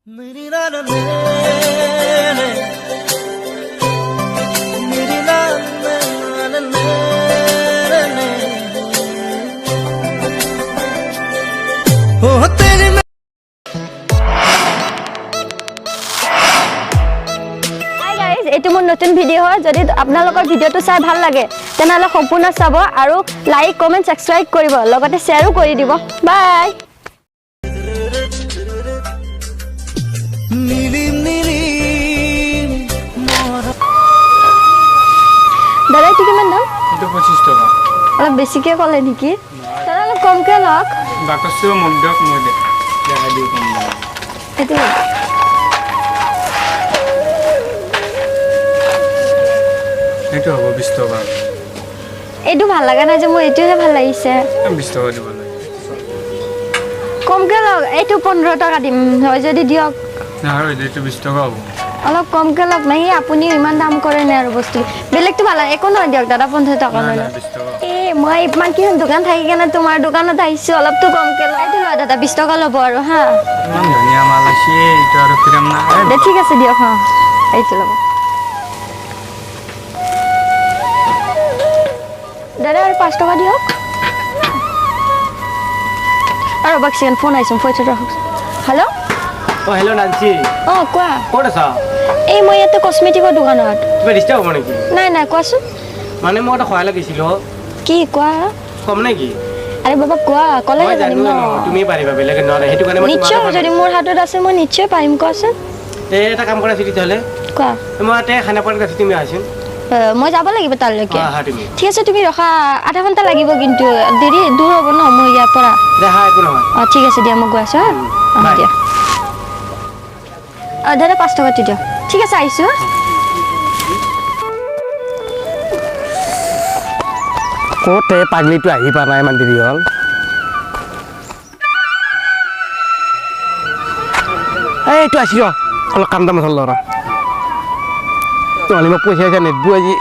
এইটো মোৰ নতুন ভিডিঅ' হয় যদি আপোনালোকৰ ভিডিঅ'টো চাই ভাল লাগে তেনেহলে সম্পূৰ্ণ চাব আৰু লাইক কমেন্ট সাবস্ক্ৰাইব কৰিব লগতে শেয়াৰো কৰি দিব বাই দাদা এইটো কিমান দাম এইটো 25 টাকা অলপ বেছিকে ক'লে নেকি দাদা অলপ কমকে লওক বাকচটো মোক দিয়ক মই দেখাই দিওঁ কম এইটো এইটো হ'ব 20 টাকা এইটো ভাল লাগা নাই যে মোৰ এইটোহে ভাল লাগিছে 20 টাকা দিব লাগে কমকে লওক এইটো 15 টাকা দিম হয় যদি দিয়ক না আৰু এইটো 20 টাকা হ'ব অলপ কমকে লওক নাই আপুনি ইমান দাম কৰে নে আৰু বস্তু বেলেগটো ভাল একো নহয় দিয়ক দাদা 15 টাকা লৈ মই ইমান কি দোকান থাকি কেনে তোমাৰ দোকানত আহিছো অলপতো কমকে লওক এইটো লয় দাদা 20 টাকা ল'ব আৰু হা ইমান ধুনীয়া মাল আছে এইটো আৰু ফ্ৰেম না দে ঠিক আছে দিয়ক হা এইটো ল'ব দাদা আৰু 5 টাকা দিয়ক আৰু বাকসেন ফোন আইছো ফটো ৰাখক হেল্ল' ও হেল্ল' নান্সি কোৱা ক'ত আছা এই মই ইয়াতে কসমেটিকৰ দোকানত কিবা ডিষ্টাৰ্ব হ'ব নেকি নাই কোৱাচোন মানে মই এটা সহায় লাগিছিল কি কোৱা কম নেকি আৰে বাবা কোৱা কলে মই জানো তুমি পাৰিবা বেলেগে নোৱাৰে সেইটো কাৰণে মই নিশ্চয় যদি মোৰ হাতত আছে মই নিশ্চয় পাৰিম কোৱাচোন এটা কাম কৰা চিটি হ'লে কোৱা মই এটা খানাপাৰাত আছি তুমি আহিছোন মই যাব লাগিব তালৈকে আহা তুমি ঠিক আছে তুমি ৰখা আধা ঘণ্টা লাগিব কিন্তু দেৰি দূৰ হ'ব ন মই ইয়াৰ পৰা দেখা একো নহয় ঠিক আছে দিয়া মই গৈ আছো হা দিয়া দাদা 5 টাকা দিয়ক ঠিক আছে আহিছো ক'তে পাগলিটো আহি পা নাই ইমান দেৰি হ'ল এইটো আছি ৰ অলপ কাম দাম হ'ল ল'ৰা নহ'লে মই পইচা চইচা নেদবো আজি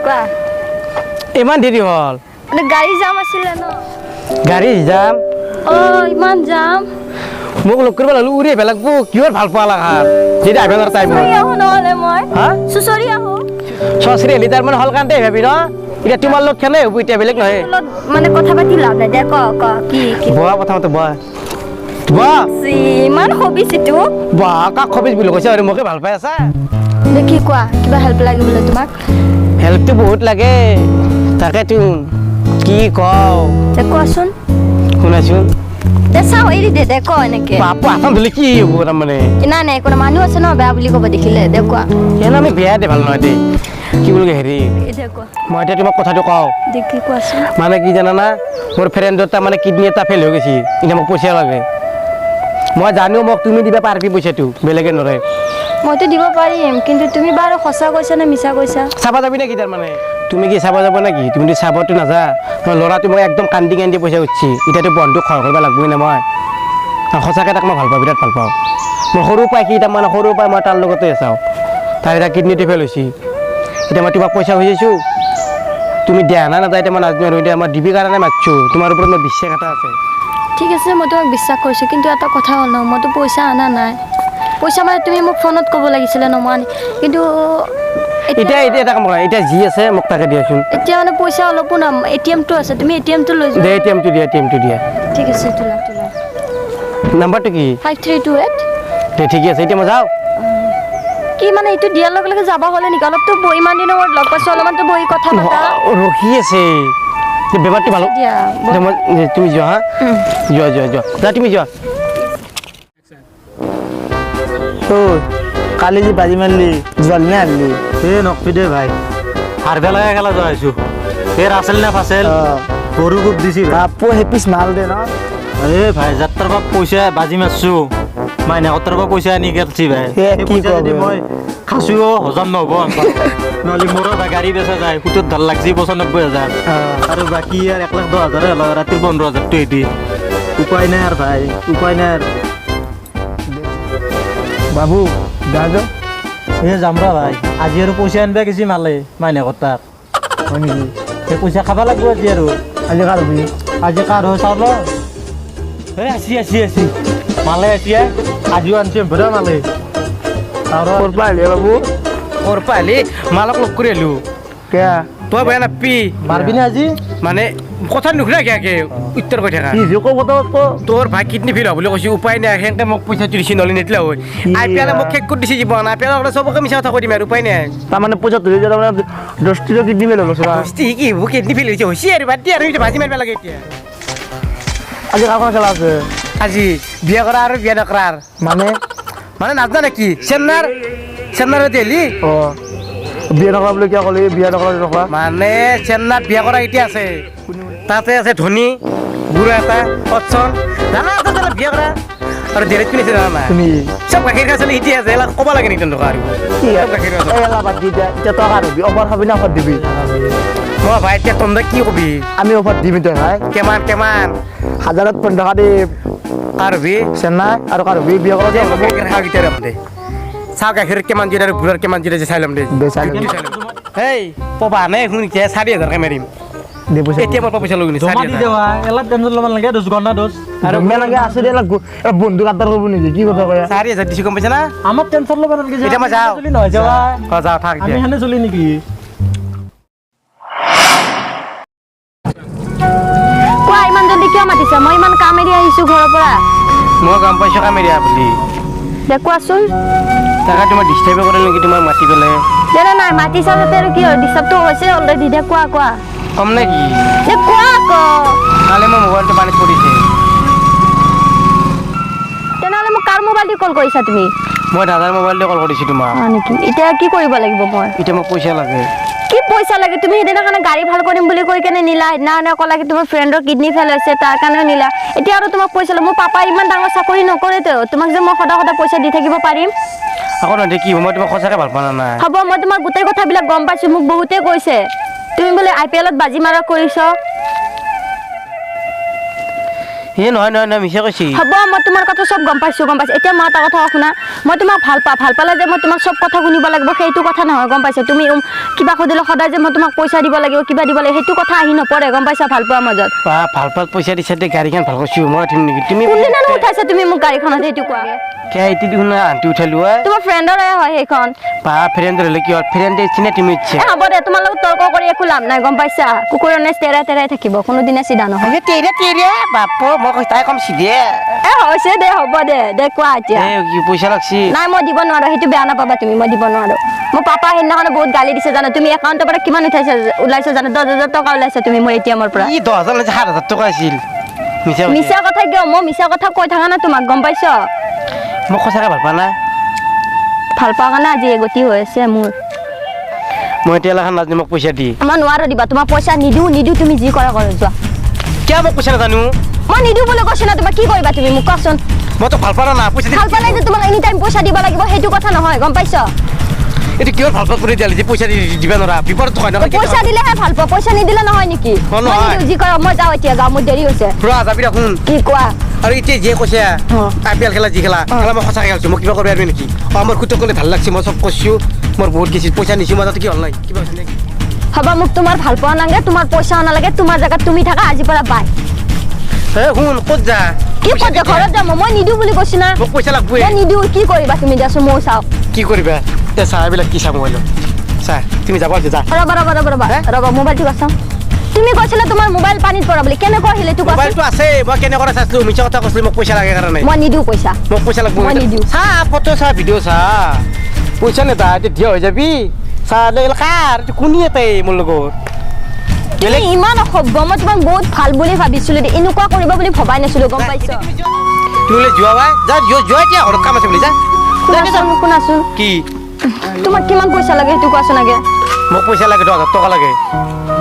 কোৱা ইমান দেৰি হ'ল মানে গাড়ী যাম আছিলে ন গাড়ী যাম ইমান যাম মোক লগ কৰিব লাগলো উৰি আহিব লাগব কিহৰ ভাল পোৱা লাগাৰ যদি আহিব নোৱাৰা টাইম আহো নহ'লে মই হা চুচৰি আহো চচৰি আহিলি তাৰমানে হল কাৰণতে ভাবি ন এতিয়া তোমাৰ লগত কেনে হ'ব এতিয়া বেলেগ নহয় মানে কথা পাতি লাভ নাই দে ক কি বহা প্ৰথমতে বহা বহা ইমান হবিছিটো বহা কাক খবিজ বুলি কৈছে আৰু মোকে ভাল পাই আছা দে কি কোৱা কিবা হেল্প লাগে বোলে তোমাক হেল্পটো বহুত লাগে তাকেতো কি কওঁ দে কোৱাচোন শুনাচোন দে চাওঁ এৰি দে ক এনেকে বাপু আসাম ধৰিলে কি হ'ব তাৰমানে নাই একো মানুহ আছে ন বেয়া বুলি ক'ব দেখিলে দে কোৱা এনে আমি বেয়া দে ভাল নহয় দেই কি বুলি হেৰি দে কোৱা মই এতিয়া তোমাক কথাটো কওঁ দে কি কোৱাচোন মানে কি জানানা মোৰ ফ্ৰেণ্ডৰ তাৰমানে কিডনী এটা ফেইল হৈ গৈছে এতিয়া মোক পইচা লাগে মই জানো মোক তুমি দিবা পাৰিবি পইচাটো বেলেগে নৰে মইতো দিব পাৰিম কিন্তু তুমি বাৰু সঁচা কৈছা নে মিছা কৈছা চাবা যাবি নেকি তাৰমানে তুমি কি চাব যাব নেকি তুমি চাবতো নাযা ল'ৰাটো মই একদম কান্দি পইচা উঠছি এতিয়াতো বন্ধুক খৰ কৰিব লাগবই না মই সঁচাকৈ তাক মই ভাল পাওঁ বিৰাট ভাল পাওঁ মই সৰুৰ পৰাই কি তাৰমানে সৰুৰ পৰাই মই তাৰ লগতে চাওঁ তাৰ এতিয়া কিডনীটো ফেইল হৈছে এতিয়া মই তোমাক পইচা খুজিছোঁ তুমি দিয়া না নাযায় এতিয়া মই নাজানো আৰু এতিয়া মই দিবি কাৰণে মাতিছোঁ তোমাৰ ওপৰত মই বিশ্বাস এটা আছে ঠিক আছে মই তোমাক বিশ্বাস কৰিছোঁ কিন্তু এটা কথা হ'ল ন মইতো পইচা অনা নাই পইচা মানে তুমি মোক ফোনত ক'ব লাগিছিলে ন মই কিন্তু এতিয়া এটা কাম কৰা এতিয়া যি আছে মোক তাকে দিয়াচোন এতিয়া মানে পইচা অলপো নাম এটিএমটো আছে তুমি এটিএমটো লৈ যোৱা দে এটিএমটো দিয়া ঠিক আছে তোলা নাম্বাৰটো কি 5328 দে ঠিকে আছে এতিয়া মই যাওঁ কি মানে এইটো দিয়াৰ লগে লগে যাব হ'লে নেকি অলপতো ইমান দিনৰ মূৰত লগ পাইছোঁ অলপমানতো বহি কথা পতা ৰখি আছে বেমাৰটো ভাল দিয়া তুমি যোৱা হা যোৱা যা তুমি যোৱা কালি যে বাজি মারলি জল নে আনলি নকবি দে ভাই হারবে লাগা খেলা যাইছো এর আসল না ফাসেল গরু খুব দিছি বাপু হেপিস মাল দে ন এ ভাই যাত্রার বাপ পয়সা বাজি মারছু মাইনা কতর বাপ পয়সা আনি গেলছি ভাই এই পয়সা যদি মই খাসিও হজম নহব নহলে মোর গাড়ি বেচা যায় ফুটত ধার লাগছি 95,000 আর বাকি আর 1,10,000 হলো রাতে 15,000 তো এটি উপায় নাই আর ভাই উপায় নাই আর বাবু যাও এ যামরা ভাই আজি আর পয়সা আনবে গেছি মালে মাইনা কতার হয় নেকি সেই পইচা খাব লাগিব আজি আৰু আজি কাৰ হবি আজি কাৰ হয় চাউল এই আছি মালে এতিয়া আজিও আনছি ভৰা মালে ক'ৰ পৰা আহিলি বাবু ওর পালি মালক লগ করে এলু কে তই বেয়া নাপি মারবি না আজি মানে কথা নুশুনা কে উত্তর কৈ থাকা কি যোগ কথা তোর ভাই কিডনি ফেল বুলি কৈছি উপায় নাই সেনেকে মোক পইচা দিছি নলি নিদিলে হয় আই পি এল মোক শেষ কৰি দিছে জীৱন আই পি এল চবকে মিছা কথা কৈ দিম আৰু উপায় নাই তাৰমানে পইচা তুলি দিয়া তাৰমানে 10 কিলো কিডনি ফেল হ'ল বস্তি কি মোক কিডনি ফেল হৈছে হৈছে আৰু বাদ দিয়া আৰু ভাজি মাৰিব লাগে এতিয়া আজি কাখন খেলা আছে আজি বিয়া কৰা আৰু বিয়া নকৰাৰ মানে মানে নাজনা নেকি চেন্নাৰ দিলি অ বিয়া নকৰা বুলি কিয় ক'লি বিয়া নকৰা মানে চেন্নাত বিয়া কৰা এতিয়া আছে তাতে আছে ধনী বুঢ়া এটা অপচন জানা আছে তাতে বিয়া কৰা আৰু ডেৰেট কিনিছে জানা নাই তুমি চব গাখীৰ খাই চলি এতিয়া আছে এলা ক'ব লাগে নেকি তেনেকুৱা আৰু কি চব গাখীৰ খাই এই এলা বাদ দি এতিয়া এতিয়া তই কাৰ হবি অফাৰ খাবি না অফাৰ দিবি মই ভাই এতিয়া তন্দে কি কবি আমি অফাৰ দিম তই ভাই কেমান 1000 টকা দিম কাৰ হবি চেন্নাই আৰু কাৰ হবি বিয়া কৰা যে মই গাখীৰ খাওঁ কেতিয়া দে চাহ গাখীৰ কিমান দিয়ে আৰু বুঢ়াৰ কিমান দিয়ে যে চাই ল'ম দে দে চাই ল'ম। হেই পবা নাই শুন এতিয়া 4000 মাৰিম দে পইচা এতিয়া মই পইচা লৈ কিনি জমা দি দেৱা এলা টেনচন ল'ব নালাগে 10 ঘণ্টা 10 আৰু মেলাগে আছে দে বন্ধু কাটাৰ কৰিব নেকি কি কথা কয় 4000 দিছি গম পাইছা না আমাৰ টেনশন ল'ব নালাগে এতিয়া মই যাওঁ চলি নহয় যাৱা যাওঁ থাক আমি এতিয়া হেনে চলি নেকি কোৱা ইমান জলদি কিয় মাতিছা মই ইমান কাম এৰি আহিছো ঘৰৰ পৰা মই গম পাইছোঁ কামেৰিয়া বুলি দে কোৱাচোন তাকে তোমাৰ ডিষ্টাৰ্ব কৰে নেকি তোমাক মাতি পেলাই দে নাই মাতিছা যাতে আৰু কি হ'ল ডিষ্টাৰ্বটো হৈছে অলৰেডি দে কোৱা কম নেকি দে কোৱা আকৌ কালি মোৰ মোবাইলটো পানীত পৰিছে তেনেহ'লে মোক কাৰ মোবাইল দি কল কৰিছা তুমি মই দাদাৰ মোবাইলতে কল কৰিছোঁ তোমাক হয় নেকি এতিয়া কি কৰিব লাগিব মই এতিয়া মোক পইচা লাগে কি পইচা লাগে তুমি সেইদিনাখনে গাড়ী ভাল কৰিম বুলি কৈ কেনে নিলা সেইদিনাখনে ক'লা কি তোমাৰ ফ্ৰেণ্ডৰ কিডনি ফেল হৈছে তাৰ কাৰণেও নিলা এতিয়া আৰু তোমাক পইচা লাগে মোৰ পাপাই ইমান ডাঙৰ চাকৰি নকৰেতো তোমাক যে মই সদায় পইচা দি থাকিব পাৰিম আকৌ নহয় কি মই তোমাক সঁচাকৈ ভাল পোৱা নাই হ'ব মই তোমাৰ গোটেই কথাবিলাক গম পাইছোঁ মোক বহুতে কৈছে তুমি বোলে IPL-ত বাজি মাৰা কৰিছ এই নহয় মিছা কৈছি হ'ব মই তোমাৰ কথা চব গম পাইছোঁ এতিয়া মই এটা কথা শুনা মই তোমাক ভাল পালে যে মই তোমাক চব কথা শুনিব লাগিব সেইটো কথা নহয় গম পাইছা তুমি কিবা সুধিলে সদায় যে মই তোমাক পইচা দিব লাগিব কিবা দিব লাগিব সেইটো কথা আহি নপৰে গম পাইছা ভাল পোৱাৰ মাজত ভাল পইচা দিছা দে গাড়ীখন ভাল কৰিছোঁ মই উঠিম নেকি তুমি কোনদিনা উঠাইছা তুমি মোক গাড়ীখনত সেইটো কোৱা এতিয়া দেখোন আন্টি উঠালো তোমাৰ ফ্ৰেণ্ডৰে হয় সেইখন ফ্ৰেণ্ডৰ হ'লে কি হ'ল ফ্ৰেণ্ডে চিনে তুমি ইচ্ছে হ'ব দে তোমাৰ লগত তৰ্ক কৰি একো লাভ নাই গম পাইছা কুকুৰৰ নেচ তেৰাই থাকিব কোনোদিনে চিধা নহয় তেৰে বাপ মই তাই কম চিধে হৈছে দে হ'ব দে কোৱা এতিয়া কি পইচা লাগছি নাই মই দিব নোৱাৰো সেইটো বেয়া নাপাবা তুমি মই দিব নোৱাৰো মোৰ পাপা সেইদিনাখনে বহুত গালি দিছে জানো তুমি একাউণ্টৰ পৰা কিমান ওলাইছা জানো 10,000 টকা ওলাইছা তুমি মোৰ ATM-ৰ পৰা ই 10,000 নহয় 7,000 টকা আছিল মিছা কথা কিয় মই মিছা কথা কৈ থাকা না তোমাক গম পাইছ মোক সঁচাকৈ ভাল পোৱা নাই ভাল পোৱা কাৰণে আজি এই গতি হৈ আছে মোৰ মই এতিয়া এলাখান নাজানো মোক পইচা দি মই নোৱাৰো দিবা তোমাক পইচা নিদিওঁ তুমি যি কৰা যোৱা কিয় মোক পইচা নাজানো মই নিদিওঁ বুলি কৈছো না তোমাক কি কৰিবা তুমি মোক কোৱাচোন মইতো ভাল পোৱা না পইচা ভাল পালে যে তোমাক এনি টাইম পইচা দিব লাগিব সেইটো কথা নহয় গম পাইছ এইটো কিহৰ ভাল পোৱা কৰি দিয়ালি যে পইচা দিব নোৱাৰা বিপদত হয় নহয় পইচা দিলেহে ভাল পোৱা পইচা নিদিলে নহয় নেকি নহয়। মই নিদিওঁ, যি কৰা মই যাওঁ এতিয়া মোৰ দেৰি হৈছে পুৰা যাবি দেখোন কি কোৱা আৰু এতিয়া যিয়ে কৈছে IPL খেলা যি খেলা মই সঁচাকৈ খেলছোঁ মই কিবা কৰিব পাৰিবি নেকি মোৰ খুটক ক'লে ভাল লাগছে মই চব কৈছোঁ মোৰ বহুত গেছি পইচা নিছোঁ মই তাতে কি হ'ল নাই কিবা হৈছে নেকি হ'ব মোক তোমাৰ ভাল পোৱা নালাগে তোমাৰ পইচাও নালাগে তোমাৰ জেগাত তুমি থাকা আজিৰ পৰা বাই শুন ক'ত যা কি ক'ত যে ঘৰত যাম মই নিদিওঁ বুলি কৈছো না মোক পইচা লাগবই মই নিদিওঁ কি কৰিবা তুমি দিয়াচোন মই চাওঁ কি কৰিবা এতিয়া চাহ এইবিলাক কি চাহ মোবাইলত চাহ তুমি যাব আছে যা ৰ'বা মোবাইলটো চাওঁ তুমি কৈছিলা তোমাৰ মোবাইল পানীত পৰা বুলি কেনেকৈ আহিলে এইটো কোৱাচোন মোবাইলটো আছে মই কেনেকৈ চাইছিলোঁ মিছা কথা কৈছিলোঁ মোক পইচা লাগে কাৰণে মই নিদিওঁ পইচা মোক পইচা লাগব মই নিদিওঁ। চাহ ফটো চাহ ভিডিঅ' চাহ পইচা নেদা এতিয়া থিয় হৈ যাবি চাহ কাৰ কোনি এটাই মোৰ লগত তুমি ইমান অসভ্য মই তোমাক বহুত ভাল বুলি ভাবিছিলো এনেকুৱা কৰিবা বুলি ভবাই নাছিলো গম পাইছ তুমি বোলে যোৱা বাই যা যোৱা এতিয়া ঘৰত কাম আছে বুলি যা শুনাচোন কি তোমাক কিমান পইচা লাগে সেইটো কোৱাচোন আগে মোক পইচা লাগে 10,000 টকা লাগে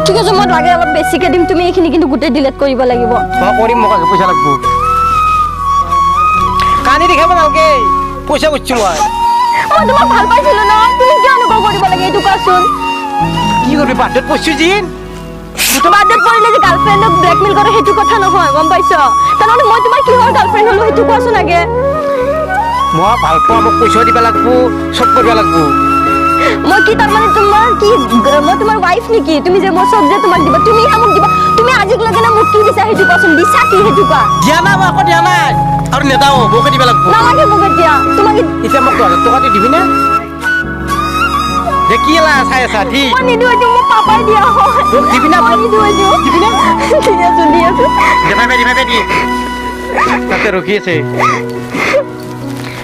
ঠিক আছে মই লাগে অলপ বেছিকে দিম তুমি এইখিনি কিন্তু গোটেই ডিলিট কৰিব লাগিব মই কৰিম মোক আগে পইচা লাগব কানি দেখাব নালাগে পইচা খুজিছোঁ মই তোমাক ভাল পাইছিলো ন তুমি কিয় এনেকুৱা কৰিব লাগে এইটো কোৱাচোন কি কৰিবি বাৰ্থডেত পইছোঁ জিন বাৰ্থডেত পৰিলে যে গাৰ্লফ্ৰেণ্ডক ব্লেকমেইল কৰে সেইটো কথা নহয় গম পাইছ তেনেহ'লে মই তোমাৰ কিহৰ গাৰ্লফ্ৰেণ্ড হ'লো সেইটো কোৱাচোন আগে মই ভাল পোৱা মোক পইচা দিব লাগব চব কৰিব লাগব মই কি তাৰমানে তোমাৰ কি মই তোমাৰ ৱাইফ নেকি তুমি যে মই চব যে তোমাক দিব তুমিহে মোক দিবা তুমি আজিক লগে না মোক কি দিছা সেইটো কোৱাচোন দিছা কি সেইটো কোৱা দিয়া নাই মই আকৌ দিয়া নাই আৰু নেদাও মোকে দিব লাগিব নালাগে মোক এতিয়া তোমাক এতিয়া মোক 1000 টকা দি দিবি না যে কি লা চাই আছা দি মই নিদিওঁ এইটো মোক পাপাই দিয়া হয় মোক দিবি না মই নিদিওঁ এইটো দিবি না দি আছো দিবাই দি তাতে ৰখি আছে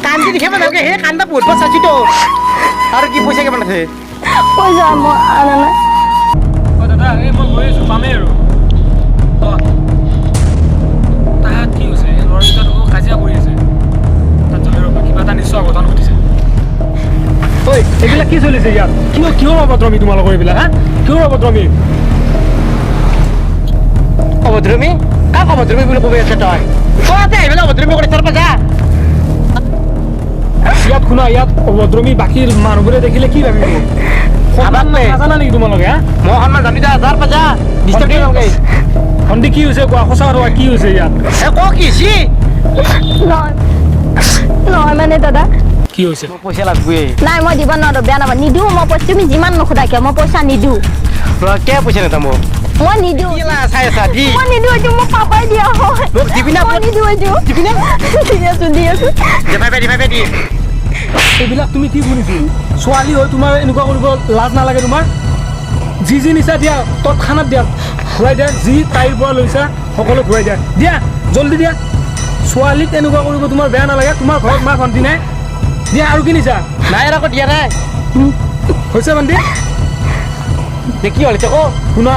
কান্দি দেখে মানে হে কান্দা বহুত বছৰ চাইছি তো আৰু কি পইচা কিমান আছে পইচা মই আনা নাই অ দাদা এই মই গৈ আছোঁ পামেই আৰু অ তাত কি হৈছে এই ল'ৰা দুটাটো কাজিয়া কৰি আছে তাত জলে ৰ'বা কিবা এটা নিশ্চয় অঘটন ঘটিছে ঐ এইবিলাক কি চলিছে ইয়াত কিহৰ অভদ্ৰামী তোমালোকৰ এইবিলাক হা কিহৰ অভদ্ৰামী অভদ্ৰমী কাক অভদ্ৰমী বুলি ক'বি আছে তই তই আহিবলৈ অভদ্ৰমী কৰি তাৰ যা ইয়াত শুনা ইয়াত অভদ্ৰামী বাকী মানুহবোৰে দেখিলে কি ভাবিব নাজানা নেকি তোমালোকে হা মই সন্মান জানি যা তাৰ যা ডিষ্টাৰ্ব কৰি নালাগে ভণ্টি কি হৈছে কোৱা সঁচা কথা কি হৈছে ইয়াত ক কি হৈছি নহয় নহয় মানে দাদা কি হৈছে মোক পইচা লাগবই নাই মই দিব নোৱাৰো বেয়া নাপাওঁ নিদিওঁ মই পইচা তুমি যিমান নোসোধা কিয় মই পইচা নিদিওঁ কিয় পইচা নেদা মোক মই নিদিওঁ কি লা চাই আছা দি মই নিদিওঁ এইটো মোক পাপাই দিয়া হয় মোক দিবি না মই নিদিওঁ এইটো দিবি না দি আছো দিবাই দি এইবিলাক তুমি কি শুনিছো ছোৱালী হৈ তোমাৰ এনেকুৱা কৰিব লাজ নালাগে তোমাৰ যি নিচা দিয়া তৎক্ষণাত দিয়া ঘূৰাই দিয়া যি তাইৰ পৰা লৈছা সকলো ঘূৰাই দিয়া দিয়া জল্দি দিয়া ছোৱালীক এনেকুৱা কৰিব তোমাৰ বেয়া নালাগে তোমাৰ ঘৰত মা ভণ্টি নাই দিয়া আৰু কি নিচা নাই আকৌ দিয়া নাই হৈছে ভণ্টি কি হ'ল এতিয়া শুনা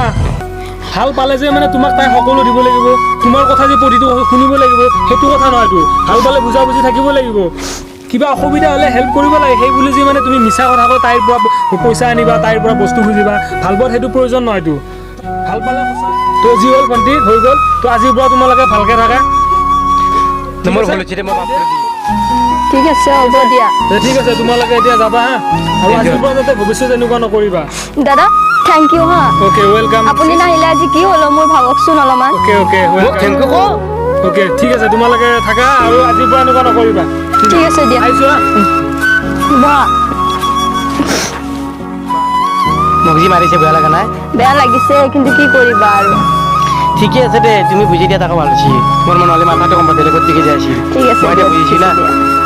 ভাল পালে যে মানে তোমাক তাই সকলো দিব লাগিব তোমাৰ কথা যে প্ৰতিটো শুনিব লাগিব সেইটো কথা নহয়তো ভাল পালে বুজা বুজি থাকিব লাগিব কিবা অসুবিধা হ'লে হেল্প কৰিব লাগে সেই বুলি যে মানে তুমি মিছা কথা কৈ তাইৰ পৰা পইচা আনিবা তাইৰ পৰা বস্তু খুজিবা ভাল পোৱাত সেইটো প্ৰয়োজন নহয়তো ভাল পালে সঁচা তো যি হ'ল ভণ্টি হৈ গ'ল তো আজিৰ পৰা তোমালোকে ভালকৈ থাকা মোৰ ভুল হৈছে মই মাফ কৰি দি ঠিক আছে হ'ব দিয়া ঠিক আছে তোমালোকে এতিয়া যাবা হা আৰু আজিৰ পৰা যাতে ভৱিষ্যত এনেকুৱা নকৰিবা দাদা থেংক ইউ হা অ'কে ৱেলকাম আপুনি নাহিলে আজি কি হ'ল মোৰ ভাবকচোন অলপমান অ'কে থেংক ইউ অ'কে ঠিক আছে তোমালোকে থাকা আৰু আজিৰ পৰা এনেকুৱা নকৰিবা ঠিক আছে দিয়া আহিছোঁ হা বা মোক যি মাৰিছে বেয়া লগা নাই বেয়া লাগিছে কিন্তু কি কৰিবা আৰু ঠিকে আছে দে তুমি বুজি দিয়া তাকো ভাল হৈছে মোৰ মন হ'লে মাথাটো কম বেলেগত দিকে যাই আছিল ঠিক আছে মই এতিয়া দিয়ক, বুজিছি না ঠিক আছে দিয়া।